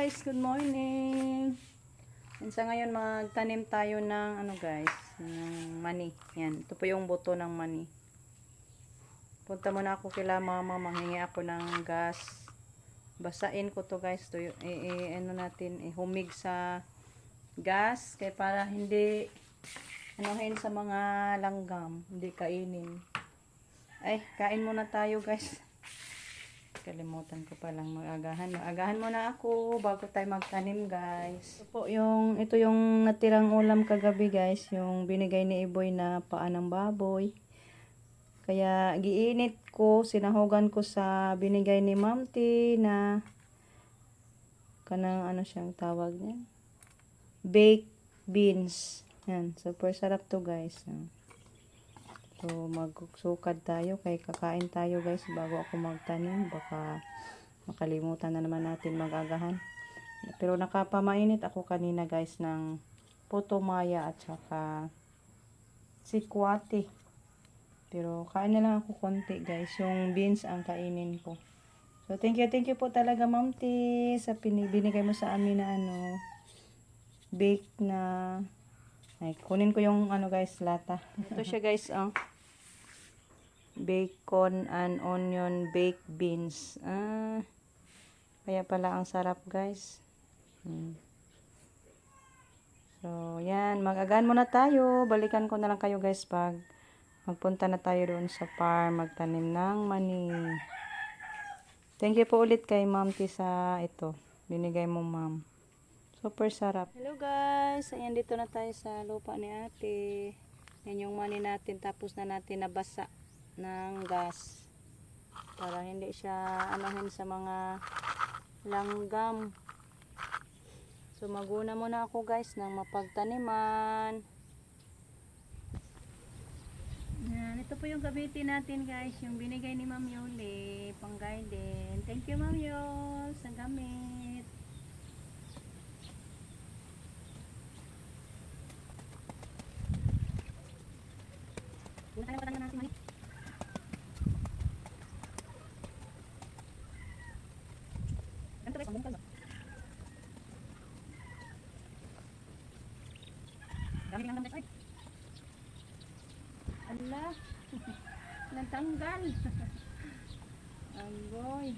guys, good morning. And sa ngayon magtanim tayo ng guys, ng mani. Yan, ito po yung buto ng mani. Punta muna ako kila mama, manghingi ako ng gas. Basain ko to guys, to natin, humig sa gas kaya para hindi anuhin sa mga langgam, hindi kainin. Ay, kain muna tayo guys. Kalimutan ko palang mag-agahan muna ako bago tayo magtanim guys. Ito yung natirang ulam kagabi guys, yung binigay ni Iboy na paa ng baboy. Kaya giinit ko, sinahugan ko sa binigay ni Ma'am T na kanang siyang tawag niya, baked beans. Yan, super sarap to guys. So, magsukad tayo kay kakain tayo guys bago ako magtanim. Baka makalimutan na naman natin mag-agahan. Pero nakapamainit ako kanina guys ng puto maya at saka sikwati. Pero kain na lang ako konti guys. Yung beans ang kainin ko. So, thank you po talaga Ma'am T sa binigay mo sa amin na bake na. Ay, kunin ko yung guys, lata. Ito siya guys, bacon and onion baked beans. Kaya pala ang sarap guys. So yan, mag-agahan muna tayo. Balikan ko na lang kayo guys pag magpunta na tayo doon sa farm magtanim ng mani. Thank you po ulit kay Ma'am T sa ito binigay mo ma'am. Super sarap. Hello guys, ayan dito na tayo sa lupa ni ate. Yan yung mani natin, tapos na natin nabasa ng gas para hindi siya anuhin sa mga langgam. So maguna muna ako guys ng mapagtaniman. Yan, ito po yung gamitin natin guys, yung binigay ni Ma'am Yoli pang garden. Thank you Ma'am Yol sa gamit. Muna tayo patanggan natin mani. Dami lang guys. Ala, natanggal. Anggoy.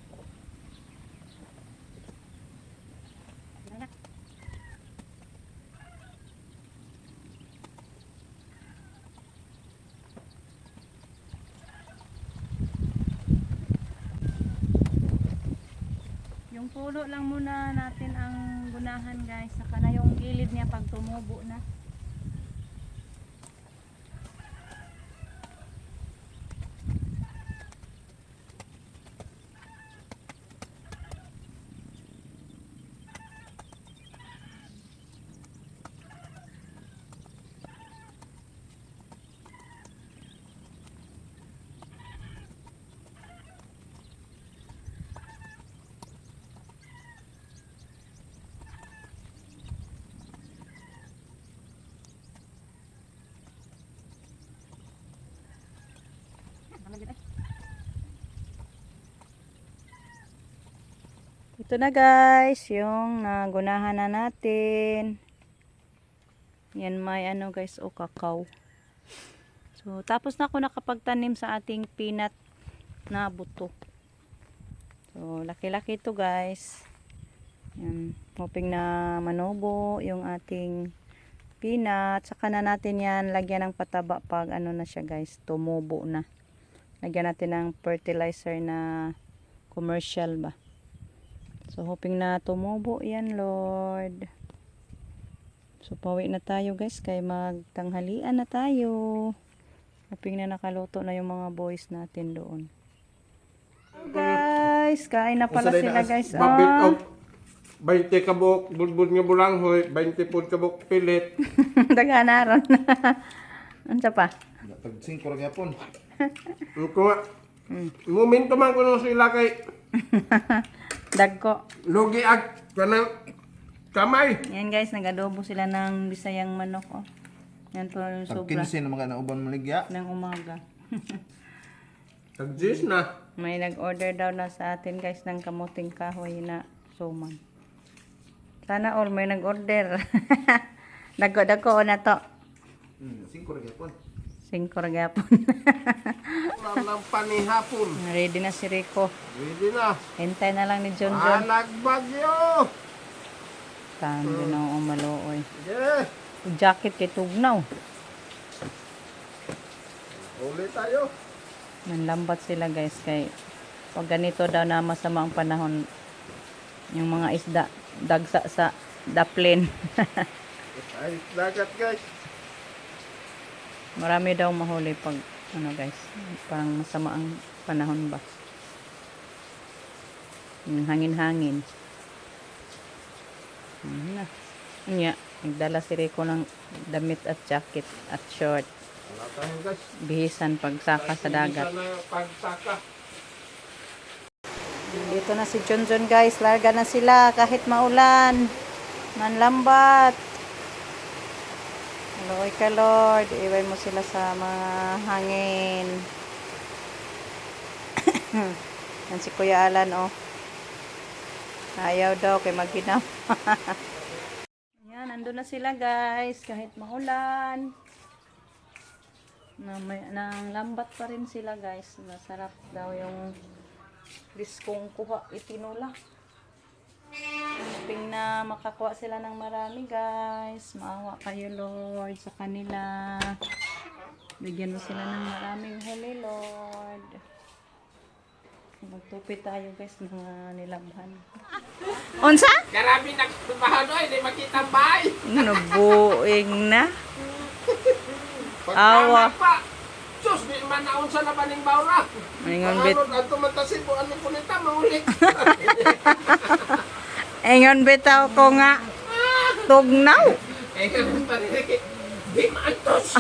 Yung puno lang muna natin ang gunahan guys, saka na yung gilid niya pag tumubo na. Ito na guys, yung nagunahan na natin. Yan may guys, kakao. So tapos na ako nakapagtanim sa ating peanut na buto. So laki-laki ito guys. Yan, hoping na manubo yung ating peanut. Saka na natin yan lagyan ng pataba pag na siya guys, tumubo na. Lagyan natin ng fertilizer na commercial ba. So hoping na tumubo yan Lord. So pauwi na tayo guys kay magtanghalian na tayo. Hoping na nakaluto na yung mga boys natin doon. So guys, kain na pala sila guys. 20 kabuk bulbul nga bulanghoy, 20 pud kabuk pilit. Daganaron. Unsa pa? Tag 5 ra gyapon. Ko nga. Momento man ko no sila kay Dagko. logi ag kanang kamay. Yan guys, nagadobo sila ng bisayang manok Yan po yung Tag sobra 15 na mga nauban maligya. ng umaga. Tagjis na. May nag-order daw na sa atin guys ng kamuting kahoy na suman. Sana all may nag-order. Dako-dako na to. Singko ra gyapon. 5 ra gyapon. Ulam ng panihapon. Ready na si Rico. Ready na. Hintay na lang ni John John. Alag bagyo. Cambio na ang maluoy. Yeah. Jacket kay tugnaw. Uli tayo. Nanlambat sila guys kay pag ganito daw na masama ang panahon yung mga isda dagsa sa daplin. Ay, dagat guys. Marami daw mahuli pag ano guys, parang masama ang panahon ba. Yung hangin-hangin. Na. Nya, nagdala si Rico ng damit at jacket at short. Wala tayo guys. Bihisan pagsaka sa dagat. Hindi sana pagsaka. Dito na si John John guys, larga na sila kahit maulan. Nanlambat. Lord ka Lord, iway mo sila sa mga hangin. Yan si Kuya Alan oh. Ayaw daw kay maginaw. Yan, nandun na sila guys, kahit maulan. Nang lambat pa rin sila guys. Masarap daw yung diskong kuha itinula. Hoping na makakuha sila ng marami guys. Maawa kayo Lord sa kanila. Bigyan mo sila ng maraming huli Lord. Magtupi tayo guys ng mga nilabhan. Unsa? Karami nagtubahan oy, di makita bay. Nabuing na. Pagkama pa. Sus, di man naon sa labaning bawra. Ingon bit. Ano, ato matasin po, ano po nita, maulit. Ingon bitaw ko nga. Tugnaw. Eh, ganun pa rin. Di maantos.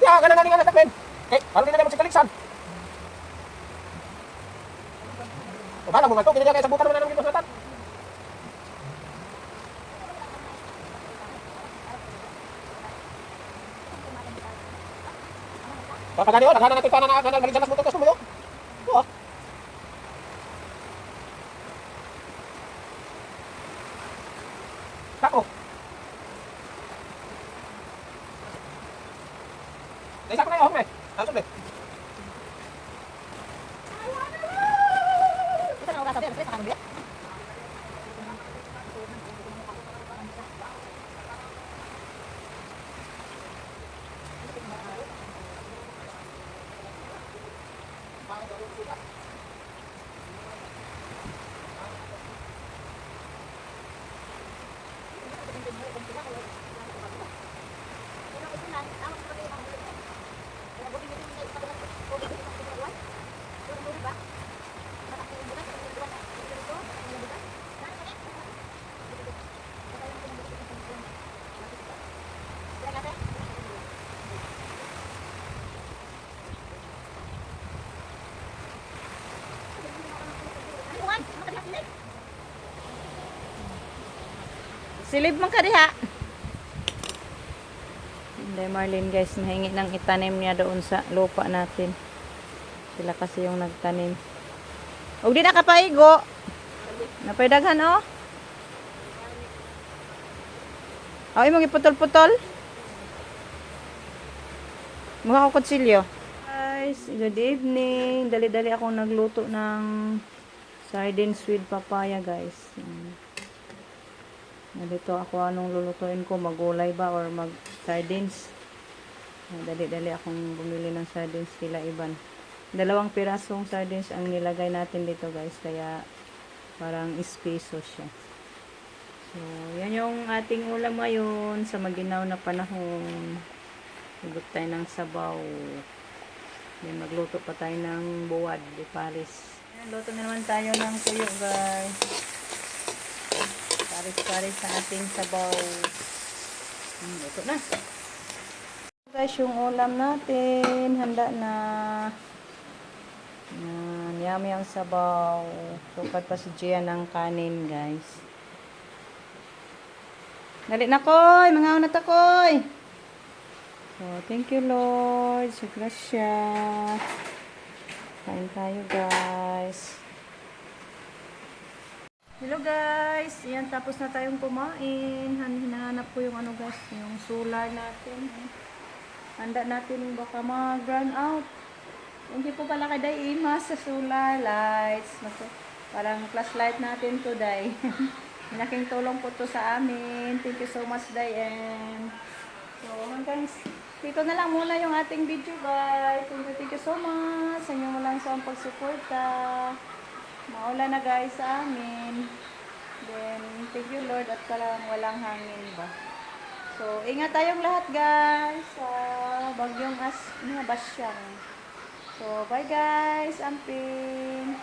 Ya, ganun nga nga takben. Eh, parang hindi na mo si Kaliksan. O, bala mo nga to, hindi niya kaya sabukan mo na ng gito sa tan. Papagani o, naghana natin pa na nagalisan nas butos mo yun. Oo. Tako. Isa ko na yun, hombre. Ano sabi? Silib man ka diha. Hindi Marlene guys, nahingi ng itanim niya doon sa lupa natin. Sila kasi yung nagtanim. Huwag di nakapaigo. Napaidaghan oh. Ay, mong iputol-putol. Mukha ko kutsilyo. Guys, good evening. Dali-dali akong nagluto ng sardines with papaya guys. Nalito ako anong lulutuin ko, magulay ba or mag sardines. Dali-dali akong bumili ng sardines kila Iban. 2 pirasong sardines ang nilagay natin dito guys, kaya parang espeso siya. So, yan yung ating ulam ngayon sa maginaw na panahon. Hugot tayo ng sabaw. Yan, magluto pa tayo ng buwad de Paris. Luto na naman tayo ng tuyo guys. Paris-paris sa ating sabaw. Ito na. Guys, yung ulam natin, handa na. Yan, yummy ang sabaw. Tukat pa si Gia ng kanin, guys. Dali na, Koy! Mga una ta, Koy! So, thank you, Lord. Sa grasya. Kain tayo, guys. Hello, guys. Ayan, tapos na tayong kumain. Hinahanap ko yung ano, guys, yung solar natin. Handa natin baka mag-run out. Hindi po pala kay Day imas sa solar lights. Parang flashlight natin today. Malaking tulong po to sa amin. Thank you so much, Diane. So, hanggang dito na lang muna yung ating video, guys. Thank you so much sa inyo lang sa pagsuporta. Maulan na, guys, sa amin. Then, thank you, Lord, at walang hangin ba. So, ingat tayong lahat, guys, sa bagyong Basyang. So, bye, guys. Amping.